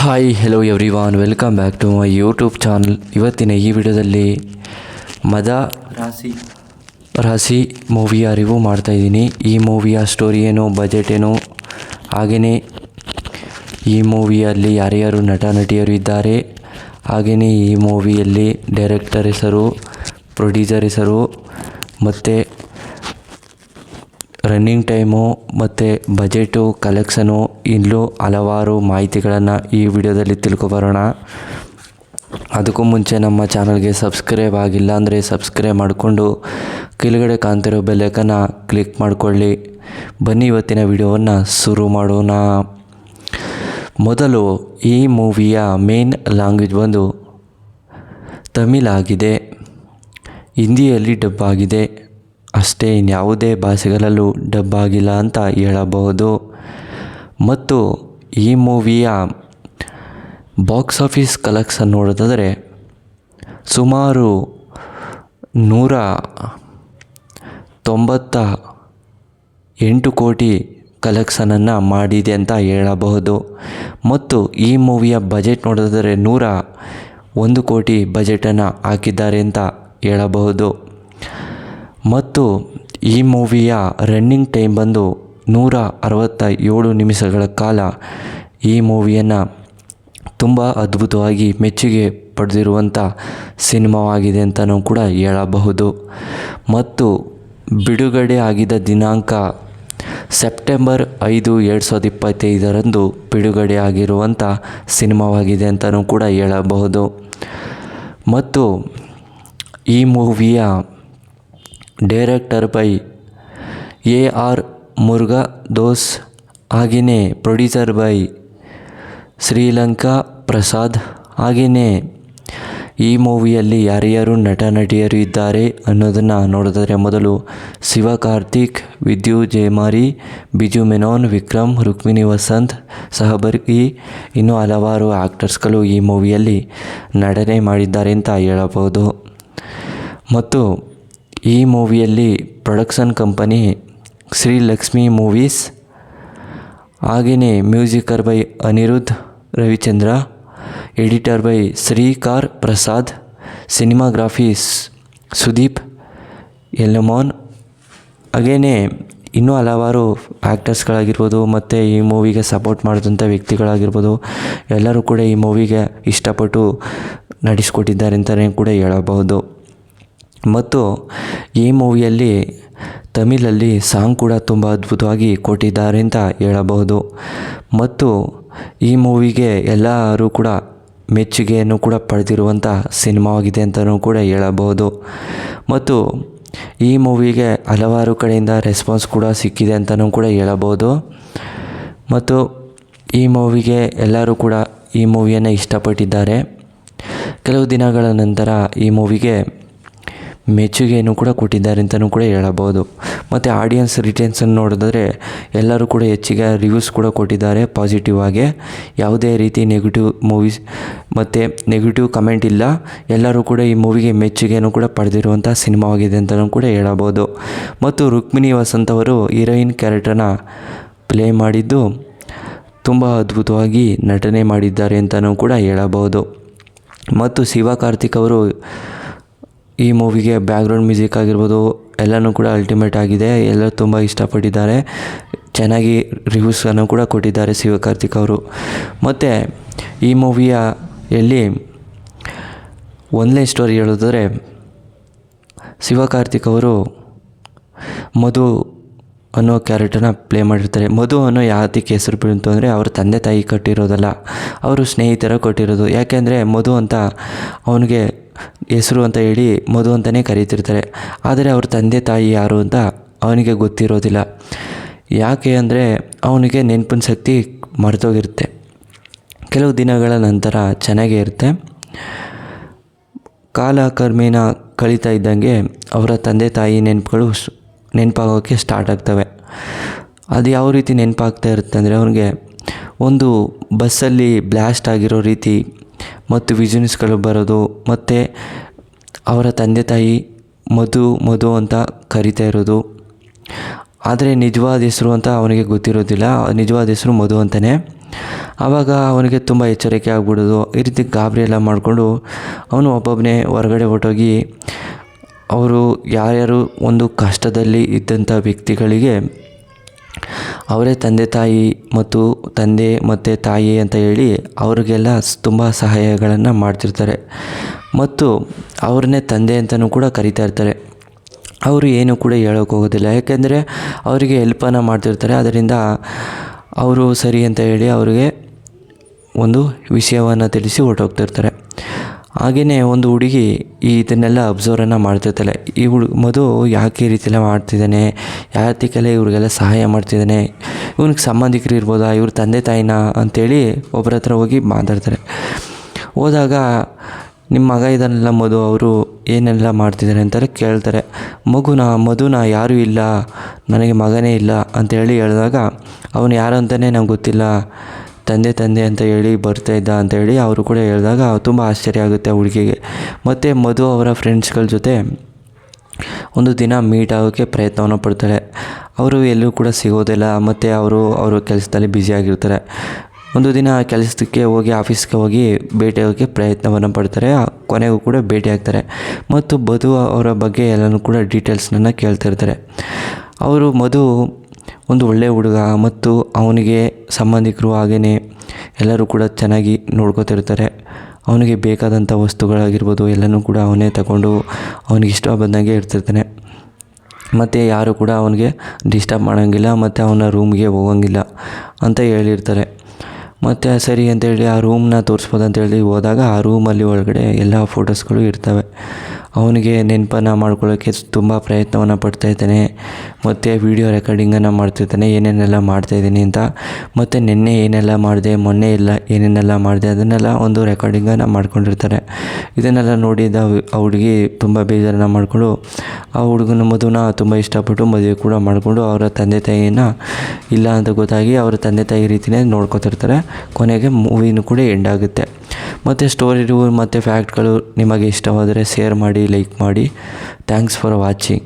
Hi hello everyone, welcome back to my YouTube channel. ಇವತ್ತಿನ ಈ ವಿಡಿಯೋದಲ್ಲಿ ಮದ ರಾಶಿ ಮೂವಿಯ ರಿವ್ಯೂ ಮಾಡ್ತಾಯಿದ್ದೀನಿ. ಈ ಮೂವಿಯ ಸ್ಟೋರಿ ಏನು, ಬಜೆಟ್ ಏನು, ಹಾಗೆಯೇ ಈ ಮೂವಿಯಲ್ಲಿ ಯಾರ್ಯಾರು ನಟ ನಟಿಯರು ಇದ್ದಾರೆ, ಹಾಗೆಯೇ ಈ ಮೂವಿಯಲ್ಲಿ ಡೈರೆಕ್ಟರ್ ಹೆಸರು, ಪ್ರೊಡ್ಯೂಸರ್ ಹೆಸರು ಮತ್ತು ರನ್ನಿಂಗ್ ಟೈಮು ಮತ್ತು ಬಜೆಟು, ಕಲೆಕ್ಷನು, ಇನ್ನೂ ಹಲವಾರು ಮಾಹಿತಿಗಳನ್ನು ಈ ವಿಡಿಯೋದಲ್ಲಿ ತಿಳ್ಕೊಬರೋಣ. ಅದಕ್ಕೂ ಮುಂಚೆ ನಮ್ಮ ಚಾನಲ್ಗೆ ಸಬ್ಸ್ಕ್ರೈಬ್ ಆಗಿಲ್ಲ ಅಂದರೆ ಸಬ್ಸ್ಕ್ರೈಬ್ ಮಾಡಿಕೊಂಡು ಕೆಳಗಡೆ ಕಾಣ್ತಿರೋ ಬೆಲ್ಲೈಕನ್ನ ಕ್ಲಿಕ್ ಮಾಡಿಕೊಳ್ಳಿ. ಬನ್ನಿ ಇವತ್ತಿನ ವಿಡಿಯೋವನ್ನು ಶುರು ಮಾಡೋಣ. ಮೊದಲು ಈ ಮೂವಿಯ ಮೇನ್ ಲ್ಯಾಂಗ್ವೇಜ್ ಬಂದು ತಮಿಳ್ ಆಗಿದೆ, ಹಿಂದಿಯಲ್ಲಿ ಡಬ್ ಆಗಿದೆ ಅಷ್ಟೇ, ಇನ್ಯಾವುದೇ ಭಾಷೆಗಳಲ್ಲೂ ಡಬ್ ಆಗಿಲ್ಲ ಅಂತ ಹೇಳಬಹುದು. ಮತ್ತು ಈ ಮೂವಿಯ ಬಾಕ್ಸ್ ಆಫೀಸ್ ಕಲೆಕ್ಷನ್ ನೋಡೋದಾದರೆ ಸುಮಾರು 198 ಕೋಟಿ ಕಲೆಕ್ಷನನ್ನು ಮಾಡಿದೆ ಅಂತ ಹೇಳಬಹುದು. ಮತ್ತು ಈ ಮೂವಿಯ ಬಜೆಟ್ ನೋಡೋದಾದರೆ 101 ಕೋಟಿ ಬಜೆಟನ್ನು ಹಾಕಿದ್ದಾರೆ ಅಂತ ಹೇಳಬಹುದು. ಮತ್ತು ಈ ಮೂವಿಯ ರನ್ನಿಂಗ್ ಟೈಮ್ ಬಂದು 167 ನಿಮಿಷಗಳ ಕಾಲ ಈ ಮೂವಿಯನ್ನು ತುಂಬ ಅದ್ಭುತವಾಗಿ ಮೆಚ್ಚುಗೆ ಪಡೆದಿರುವಂಥ ಸಿನಿಮಾವಾಗಿದೆ ಅಂತಲೂ ಕೂಡ ಹೇಳಬಹುದು. ಮತ್ತು ಬಿಡುಗಡೆ ಆಗಿದ್ದ ದಿನಾಂಕ ಸೆಪ್ಟೆಂಬರ್ 5, 2025 ಬಿಡುಗಡೆ ಆಗಿರುವಂಥ ಸಿನಿಮಾವಾಗಿದೆ ಅಂತಲೂ ಕೂಡ ಹೇಳಬಹುದು. ಮತ್ತು ಈ ಮೂವಿಯ ಡೈರೆಕ್ಟರ್ ಬೈ AR ಮುರುಗದೋಸ್, ಹಾಗೆಯೇ ಪ್ರೊಡ್ಯೂಸರ್ ಬೈ ಶ್ರೀಲಂಕಾ ಪ್ರಸಾದ್. ಹಾಗೆಯೇ ಈ ಮೂವಿಯಲ್ಲಿ ಯಾರ್ಯಾರು ನಟ ನಟಿಯರು ಇದ್ದಾರೆ ಅನ್ನೋದನ್ನು ನೋಡಿದರೆ ಮೊದಲು ಶಿವಕಾರ್ತಿಕ್, ವಿದ್ಯು ಜಯಮಾರಿ, ಬಿಜು ಮೆನೋನ್, ವಿಕ್ರಮ್, ರುಕ್ಮಿಣಿ ವಸಂತ್, ಸಹಬರ್ಗಿ, ಇನ್ನೂ ಹಲವಾರು ಆ್ಯಕ್ಟರ್ಸ್ಗಳು ಈ ಮೂವಿಯಲ್ಲಿ ನಟನೆ ಮಾಡಿದ್ದಾರೆ ಅಂತ ಹೇಳಬಹುದು. ಮತ್ತು ಈ ಮೂವಿಯಲ್ಲಿ production company Shri Lakshmi movies, ಹಾಗೆಯೇ music by Anirudh Ravichandra, editor by Srikar Prasad, cinematography Sudeep Yalamon, ಹಾಗೆಯೇ ಇನ್ನೂ ಹಲವಾರು ಆ್ಯಕ್ಟರ್ಸ್ಗಳಾಗಿರ್ಬೋದು ಮತ್ತು ಈ ಮೂವಿಗೆ ಸಪೋರ್ಟ್ ಮಾಡಿದಂಥ ವ್ಯಕ್ತಿಗಳಾಗಿರ್ಬೋದು, ಎಲ್ಲರೂ ಕೂಡ ಈ ಮೂವಿಗೆ ಇಷ್ಟಪಟ್ಟು ನಡೆಸಿಕೊಟ್ಟಿದ್ದಾರೆ ಅಂತಲೇ ಕೂಡ ಹೇಳಬಹುದು. ಮತ್ತು ಈ ಮೂವಿಯಲ್ಲಿ ತಮಿಳಲ್ಲಿ ಸಾಂಗ್ ಕೂಡ ತುಂಬ ಅದ್ಭುತವಾಗಿ ಕೊಟ್ಟಿದ್ದಾರೆ ಅಂತ ಹೇಳಬಹುದು. ಮತ್ತು ಈ ಮೂವಿಗೆ ಎಲ್ಲರೂ ಕೂಡ ಮೆಚ್ಚುಗೆಯನ್ನು ಕೂಡ ಪಡೆದಿರುವಂಥ ಸಿನಿಮಾವಾಗಿದೆ ಅಂತಲೂ ಕೂಡ ಹೇಳಬಹುದು. ಮತ್ತು ಈ ಮೂವಿಗೆ ಹಲವಾರು ಕಡೆಯಿಂದ ರೆಸ್ಪಾನ್ಸ್ ಕೂಡ ಸಿಕ್ಕಿದೆ ಅಂತಲೂ ಕೂಡ ಹೇಳಬಹುದು. ಮತ್ತು ಈ ಮೂವಿಗೆ ಎಲ್ಲರೂ ಕೂಡ ಈ ಮೂವಿಯನ್ನು ಇಷ್ಟಪಟ್ಟಿದ್ದಾರೆ. ಕೆಲವು ದಿನಗಳ ನಂತರ ಈ ಮೂವಿಗೆ ಮೆಚ್ಚುಗೆಯನ್ನು ಕೂಡ ಕೊಟ್ಟಿದ್ದಾರೆ ಅಂತಲೂ ಕೂಡ ಹೇಳಬಹುದು. ಮತ್ತು ಆಡಿಯನ್ಸ್ ರಿಟೇನ್ಸನ್ನು ನೋಡಿದ್ರೆ ಎಲ್ಲರೂ ಕೂಡ ಹೆಚ್ಚಿಗೆ ರಿವ್ಯೂಸ್ ಕೂಡ ಕೊಟ್ಟಿದ್ದಾರೆ ಪಾಸಿಟಿವ್ ಆಗಿ. ಯಾವುದೇ ರೀತಿ ನೆಗೆಟಿವ್ ಮೂವೀಸ್ ಮತ್ತು ನೆಗೆಟಿವ್ ಕಮೆಂಟ್ ಇಲ್ಲ. ಎಲ್ಲರೂ ಕೂಡ ಈ ಮೂವಿಗೆ ಮೆಚ್ಚುಗೆಯನ್ನು ಕೂಡ ಪಡೆದಿರುವಂಥ ಸಿನಿಮಾವಾಗಿದೆ ಅಂತಲೂ ಕೂಡ ಹೇಳಬಹುದು. ಮತ್ತು ರುಕ್ಮಿಣಿ ವಸಂತ್ ಅವರು ಹೀರೋಯಿನ್ ಕ್ಯಾರೆಕ್ಟರ್ನ ಪ್ಲೇ ಮಾಡಿದ್ದು ತುಂಬ ಅದ್ಭುತವಾಗಿ ನಟನೆ ಮಾಡಿದ್ದಾರೆ ಅಂತಲೂ ಕೂಡ ಹೇಳಬಹುದು. ಮತ್ತು ಶಿವಕಾರ್ತಿಕ್ ಅವರು ಈ ಮೂವಿಗೆ ಬ್ಯಾಕ್ಗ್ರೌಂಡ್ ಮ್ಯೂಸಿಕ್ ಆಗಿರ್ಬೋದು ಎಲ್ಲನೂ ಕೂಡ ಅಲ್ಟಿಮೇಟ್ ಆಗಿದೆ. ಎಲ್ಲರೂ ತುಂಬ ಇಷ್ಟಪಟ್ಟಿದ್ದಾರೆ, ಚೆನ್ನಾಗಿ ರಿವ್ಯೂಸನ್ನು ಕೂಡ ಕೊಟ್ಟಿದ್ದಾರೆ ಶಿವಕಾರ್ತಿಕ್ ಅವರು. ಮತ್ತು ಈ ಮೂವಿಯಲ್ಲಿ ಒಂದನೇ ಸ್ಟೋರಿ ಹೇಳಿದ್ರೆ ಶಿವಕಾರ್ತಿಕ್ ಅವರು ಮಧು ಅನ್ನೋ ಕ್ಯಾರೆಕ್ಟರ್ನ ಪ್ಲೇ ಮಾಡಿರ್ತಾರೆ. ಮಧು ಅನ್ನೋ ಯಾತಕ್ಕೆ ಹೆಸರು ಬೀಳ್ತು ಅಂದರೆ ಅವ್ರ ತಂದೆ ತಾಯಿ ಕಟ್ಟಿರೋದಲ್ಲ, ಅವರು ಸ್ನೇಹಿತರ ಕೊಟ್ಟಿರೋದು. ಯಾಕೆಂದರೆ ಮಧು ಅಂತ ಅವನಿಗೆ ಹೆಸರು ಅಂತ ಹೇಳಿ ಮಧು ಅಂತಲೇ ಕರೀತಿರ್ತಾರೆ. ಆದರೆ ಅವ್ರ ತಂದೆ ತಾಯಿ ಯಾರು ಅಂತ ಅವನಿಗೆ ಗೊತ್ತಿರೋದಿಲ್ಲ. ಯಾಕೆ ಅಂದರೆ ಅವನಿಗೆ ನೆನಪಿನ ಶಕ್ತಿ ಮರೆತೋಗಿರುತ್ತೆ. ಕೆಲವು ದಿನಗಳ ನಂತರ ಚೆನ್ನಾಗೇ ಇರುತ್ತೆ. ಕಾಲ ಕ್ರಮೇಣ ಕಳೀತಾ ಇದ್ದಂಗೆ ಅವರ ತಂದೆ ತಾಯಿ ನೆನಪಾಗೋಕ್ಕೆ ಸ್ಟಾರ್ಟ್ ಆಗ್ತವೆ. ಅದು ಯಾವ ರೀತಿ ನೆನಪಾಗ್ತಾ ಇರುತ್ತೆ ಅಂದರೆ ಅವನಿಗೆ ಒಂದು ಬಸ್ಸಲ್ಲಿ ಬ್ಲಾಸ್ಟ್ ಆಗಿರೋ ರೀತಿ ಮತ್ತು ವಿಷನ್ಸ್ಗಳು ಬರೋದು, ಮತ್ತು ಅವರ ತಂದೆ ತಾಯಿ ಮಧು ಅಂತ ಕರಿತಾ ಇರೋದು. ಆದರೆ ನಿಜವಾದ ಹೆಸರು ಅಂತ ಅವನಿಗೆ ಗೊತ್ತಿರೋದಿಲ್ಲ. ನಿಜವಾದ ಹೆಸರು ಮಧು ಅಂತಲೇ. ಆವಾಗ ಅವನಿಗೆ ತುಂಬ ಎಚ್ಚರಿಕೆ ಆಗ್ಬಿಡೋದು. ಈ ರೀತಿ ಗಾಬರಿ ಎಲ್ಲ ಮಾಡಿಕೊಂಡು ಅವನು ಒಬ್ಬೊಬ್ಬನೇ ಹೊರಗಡೆ ಹೊರಟೋಗಿ ಅವರು ಯಾರ್ಯಾರು ಒಂದು ಕಷ್ಟದಲ್ಲಿ ಇದ್ದಂಥ ವ್ಯಕ್ತಿಗಳಿಗೆ ಅವರೇ ತಂದೆ ತಾಯಿ ಮತ್ತು ತಂದೆ ಮತ್ತು ತಾಯಿ ಅಂತ ಹೇಳಿ ಅವ್ರಿಗೆಲ್ಲ ತುಂಬ ಸಹಾಯಗಳನ್ನು ಮಾಡ್ತಿರ್ತಾರೆ ಮತ್ತು ಅವ್ರನ್ನೇ ತಂದೆ ಅಂತಲೂ ಕೂಡ ಕರಿತಾ ಇರ್ತಾರೆ. ಅವರು ಏನು ಕೂಡ ಹೇಳೋಕೆ ಹೋಗೋದಿಲ್ಲ, ಯಾಕೆಂದರೆ ಅವರಿಗೆ ಹೆಲ್ಪನ್ನು ಮಾಡ್ತಿರ್ತಾರೆ. ಅದರಿಂದ ಅವರು ಸರಿ ಅಂತ ಹೇಳಿ ಅವ್ರಿಗೆ ಒಂದು ವಿಷಯವನ್ನು ತಿಳಿಸಿ ಹೊರಟೋಗ್ತಿರ್ತಾರೆ. ಹಾಗೆಯೇ ಒಂದು ಹುಡುಗಿ ಇದನ್ನೆಲ್ಲ ಅಬ್ಸರ್ವನ್ನು ಮಾಡ್ತಿರ್ತಾಳೆ. ಈ ಮಧು ಯಾಕೆ ಈ ರೀತಿ ಎಲ್ಲ ಮಾಡ್ತಿದ್ದಾನೆ, ಯಾತಕ್ಕೆಲ್ಲ ಇವ್ರಿಗೆಲ್ಲ ಸಹಾಯ ಮಾಡ್ತಿದ್ದಾನೆ, ಇವ್ನಿಗೆ ಸಂಬಂಧಿಕರು ಇರ್ಬೋದಾ, ಇವ್ರ ತಂದೆ ತಾಯಿನ ಅಂತೇಳಿ ಒಬ್ಬರ ಹತ್ರ ಹೋಗಿ ಮಾತಾಡ್ತಾರೆ. ಹೋದಾಗ ನಿಮ್ಮ ಮಗ ಇದನ್ನೆಲ್ಲ ಮಧು, ಅವರು ಏನೆಲ್ಲ ಮಾಡ್ತಿದ್ದಾರೆ ಅಂತಾರೆ ಕೇಳ್ತಾರೆ. ಮಧುನ ಯಾರೂ ಇಲ್ಲ, ನನಗೆ ಮಗನೇ ಇಲ್ಲ ಅಂತೇಳಿ ಹೇಳಿದಾಗ ಅವನು ಯಾರು ಅಂತಲೇ ನಂಗೆ ಗೊತ್ತಿಲ್ಲ, ತಂದೆ ಅಂತ ಹೇಳಿ ಬರ್ತಾಯಿದ್ದ ಅಂತೇಳಿ ಅವರು ಕೂಡ ಹೇಳಿದಾಗ ತುಂಬ ಆಶ್ಚರ್ಯ ಆಗುತ್ತೆ ಹುಡುಗಿಗೆ. ಮತ್ತು ಮಧು ಅವರ ಫ್ರೆಂಡ್ಸ್ಗಳ ಜೊತೆ ಒಂದು ದಿನ ಮೀಟ್ ಆಗೋಕ್ಕೆ ಪ್ರಯತ್ನವನ್ನು ಪಡ್ತಾಳೆ. ಅವರು ಎಲ್ಲೂ ಕೂಡ ಸಿಗೋದಿಲ್ಲ ಮತ್ತು ಅವರು ಕೆಲಸದಲ್ಲಿ ಬ್ಯುಸಿಯಾಗಿರ್ತಾರೆ. ಒಂದು ದಿನ ಕೆಲಸಕ್ಕೆ ಹೋಗಿ ಆಫೀಸ್ಗೆ ಹೋಗಿ ಭೇಟಿಯಾಗೋಕ್ಕೆ ಪ್ರಯತ್ನವನ್ನು ಪಡ್ತಾರೆ. ಕೊನೆಗೂ ಕೂಡ ಭೇಟಿಯಾಗ್ತಾರೆ ಮತ್ತು ಮಧು ಅವರ ಬಗ್ಗೆ ಎಲ್ಲನೂ ಕೂಡ ಡೀಟೇಲ್ಸ್ನನ್ನು ಕೇಳ್ತಿರ್ತಾರೆ. ಮಧು ಒಂದು ಒಳ್ಳೆಯ ಹುಡುಗ ಮತ್ತು ಅವನಿಗೆ ಸಂಬಂಧಿಕರು ಹಾಗೆಯೇ ಎಲ್ಲರೂ ಕೂಡ ಚೆನ್ನಾಗಿ ನೋಡ್ಕೋತಿರ್ತಾರೆ. ಅವನಿಗೆ ಬೇಕಾದಂಥ ವಸ್ತುಗಳಾಗಿರ್ಬೋದು ಎಲ್ಲನೂ ಕೂಡ ಅವನೇ ತಗೊಂಡು ಅವನಿಗೆ ಇಷ್ಟ ಬಂದಂಗೆ ಇರ್ತಿರ್ತಾನೆ. ಮತ್ತು ಯಾರು ಕೂಡ ಅವನಿಗೆ ಡಿಸ್ಟರ್ಬ್ ಮಾಡೋಂಗಿಲ್ಲ ಮತ್ತು ಅವನ ರೂಮ್ಗೆ ಹೋಗೋಂಗಿಲ್ಲ ಅಂತ ಹೇಳಿರ್ತಾರೆ. ಮತ್ತು ಸರಿ ಅಂತೇಳಿ ಆ ರೂಮ್ನ ತೋರಿಸ್ಬೋದು ಅಂತೇಳಿ ಹೋದಾಗ ಆ ರೂಮಲ್ಲಿ ಒಳಗಡೆ ಎಲ್ಲ ಫೋಟೋಸ್ಗಳು ಇರ್ತವೆ. ಅವನಿಗೆ ನೆನಪನ್ನು ಮಾಡ್ಕೊಳ್ಳೋಕ್ಕೆ ತುಂಬ ಪ್ರಯತ್ನವನ್ನು ಪಡ್ತಾಯಿದ್ದಾನೆ ಮತ್ತು ವೀಡಿಯೋ ರೆಕಾರ್ಡಿಂಗನ್ನು ಮಾಡ್ತಿರ್ತಾನೆ, ಏನೇನೆಲ್ಲ ಮಾಡ್ತಾಯಿದ್ದೀನಿ ಅಂತ. ಮತ್ತು ನಿನ್ನೆ ಏನೆಲ್ಲ ಮಾಡಿದೆ, ಮೊನ್ನೆ ಎಲ್ಲ ಏನೇನೆಲ್ಲ ಮಾಡಿದೆ ಅದನ್ನೆಲ್ಲ ಒಂದು ರೆಕಾರ್ಡಿಂಗನ್ನು ಮಾಡ್ಕೊಂಡಿರ್ತಾರೆ. ಇದನ್ನೆಲ್ಲ ನೋಡಿದ ಆ ಹುಡುಗಿ ತುಂಬ ಬೇಜಾರನ್ನು ಮಾಡಿಕೊಂಡು ಆ ಹುಡುಗನ ಮಧುನ ತುಂಬ ಇಷ್ಟಪಟ್ಟು ಮದುವೆ ಕೂಡ ಮಾಡಿಕೊಂಡು ಅವರ ತಂದೆ ತಾಯಿನ ಇಲ್ಲ ಅಂತ ಗೊತ್ತಾಗಿ ಅವರ ತಂದೆ ತಾಯಿ ರೀತಿಯೇ ನೋಡ್ಕೊತಿರ್ತಾರೆ. ಕೊನೆಗೆ ಮೂವಿನೂ ಕೂಡ ಎಂಡ್ ಆಗುತ್ತೆ. ಮತ್ತು ಸ್ಟೋರಿ ಮತ್ತು ಫ್ಯಾಕ್ಟ್ಗಳು ನಿಮಗೆ ಇಷ್ಟವಾದರೆ ಶೇರ್ ಮಾಡಿ, ಲೈಕ್ ಮಾಡಿ. Thanks for watching.